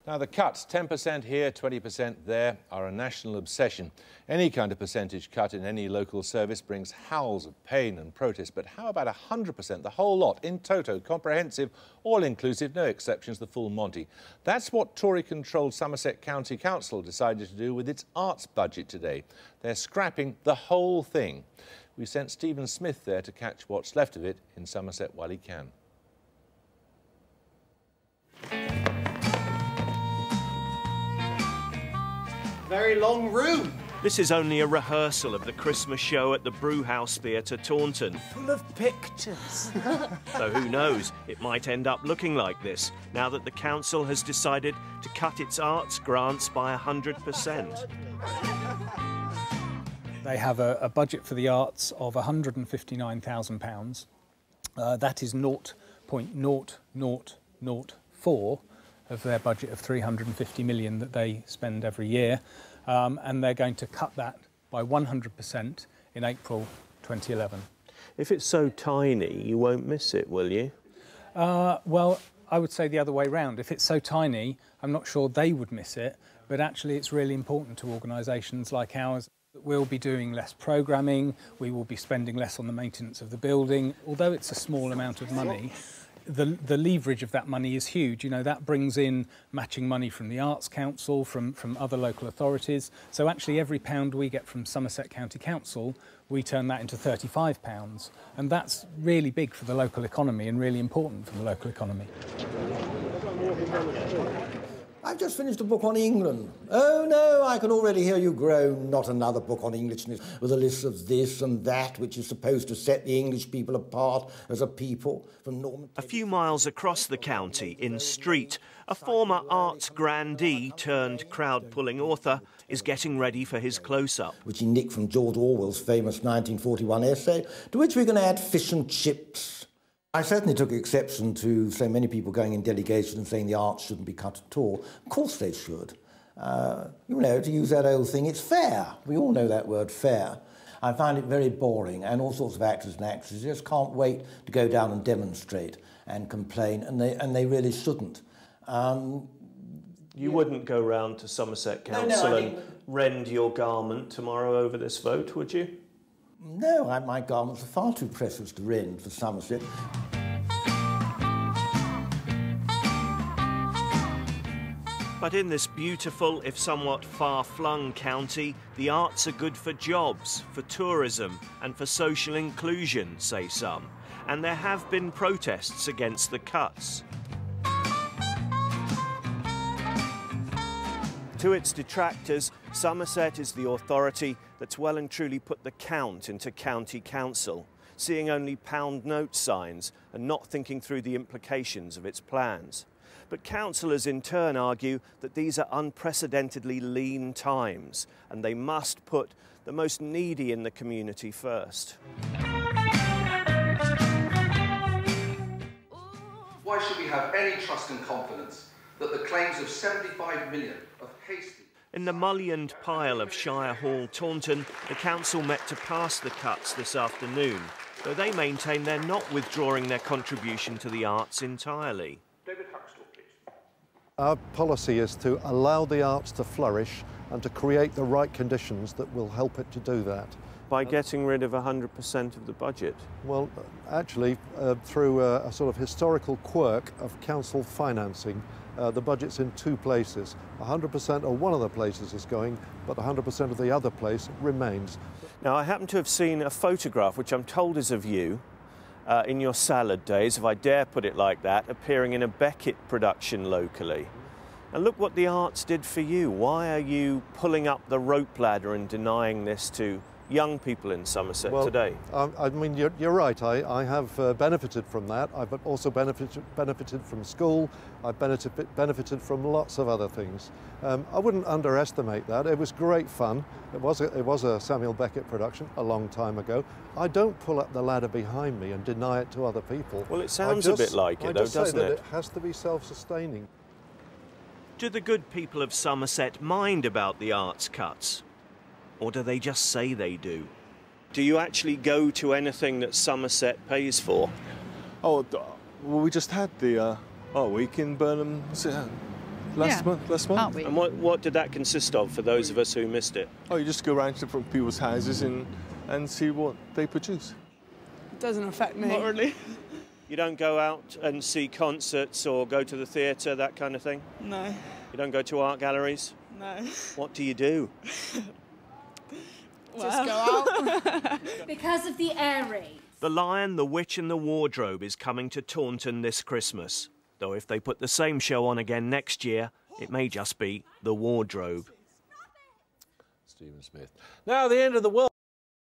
Now, the cuts, 10% here, 20% there, are a national obsession. Any kind of percentage cut in any local service brings howls of pain and protest. But how about 100%, the whole lot, in toto, comprehensive, all-inclusive, no exceptions, the full Monty? That's what Tory-controlled Somerset County Council decided to do with its arts budget today. They're scrapping the whole thing. We sent Stephen Smith there to catch what's left of it in Somerset while he can. Very long room. This is only a rehearsal of the Christmas show at the Brewhouse Theatre, Taunton. Full of pictures. So who knows, it might end up looking like this, now that the council has decided to cut its arts grants by 100%. They have a budget for the arts of £159,000. That is 0.0004 of their budget of 350 million that they spend every year, and they're going to cut that by 100% in April 2011. If it's so tiny, you won't miss it, will you? Well, I would say the other way round. If it's so tiny, I'm not sure they would miss it, but actually it's really important to organisations like ours. We'll be doing less programming, we will be spending less on the maintenance of the building. Although it's a small amount of money, the leverage of that money is huge. You know, that brings in matching money from the Arts Council, from other local authorities. So actually every pound we get from Somerset County Council, we turn that into £35. And that's really big for the local economy and really important for the local economy. I've just finished a book on England. Oh, no, I can already hear you groan. Not another book on Englishness with a list of this and that, which is supposed to set the English people apart as a people from Norman... A few miles across the county, in Street, a former arts grandee turned crowd-pulling author is getting ready for his close-up. Which he nicked from George Orwell's famous 1941 essay, to which we're going to add fish and chips. I certainly took exception to so many people going in delegation and saying the arts shouldn't be cut at all. Of course they should. You know, to use that old thing, it's fair. We all know that word, fair. I find it very boring, and all sorts of actors and actresses just can't wait to go down and demonstrate and complain, and they really shouldn't. You wouldn't go round to Somerset Council and rend your garment tomorrow over this vote, would you? No, my garments are far too precious to rend for Somerset. But in this beautiful, if somewhat far-flung county, the arts are good for jobs, for tourism and for social inclusion, say some. And there have been protests against the cuts. To its detractors, Somerset is the authority that's well and truly put the count into county council, seeing only pound note signs and not thinking through the implications of its plans. But councillors in turn argue that these are unprecedentedly lean times and they must put the most needy in the community first. Why should we have any trust and confidence that the claims of 75 million of hasty... In the mullioned pile of Shire Hall, Taunton, the council met to pass the cuts this afternoon, though they maintain they're not withdrawing their contribution to the arts entirely. Our policy is to allow the arts to flourish and to create the right conditions that will help it to do that. By getting rid of 100% of the budget? Well, actually, through a sort of historical quirk of council financing, the budget's in two places. 100% of one of the places is going, but 100% of the other place remains. Now, I happen to have seen a photograph, which I'm told is of you, in your salad days, if I dare put it like that, appearing in a Beckett production locally. And look what the arts did for you. Why are you pulling up the rope ladder and denying this to young people in Somerset today? I mean, you're right. I have benefited from that. I've also benefited from school. I've benefited from lots of other things. I wouldn't underestimate that. It was great fun. It was a Samuel Beckett production a long time ago. I don't pull up the ladder behind me and deny it to other people. Well, it sounds a bit like it, though, doesn't it? It has to be self-sustaining. Do the good people of Somerset mind about the arts cuts? Or do they just say they do? Do you actually go to anything that Somerset pays for? Oh, well, we just had the week in Burnham last month. Aren't we? And what did that consist of for those of us who missed it? Oh, you just go around to different people's houses and see what they produce. It doesn't affect me. Not really. You don't go out and see concerts or go to the theatre, that kind of thing? No. You don't go to art galleries? No. What do you do? Just go out. Because of the air raid. The Lion, the Witch and the Wardrobe is coming to Taunton this Christmas. Though if they put the same show on again next year, it may just be the Wardrobe. Stephen Smith. Now, the end of the world.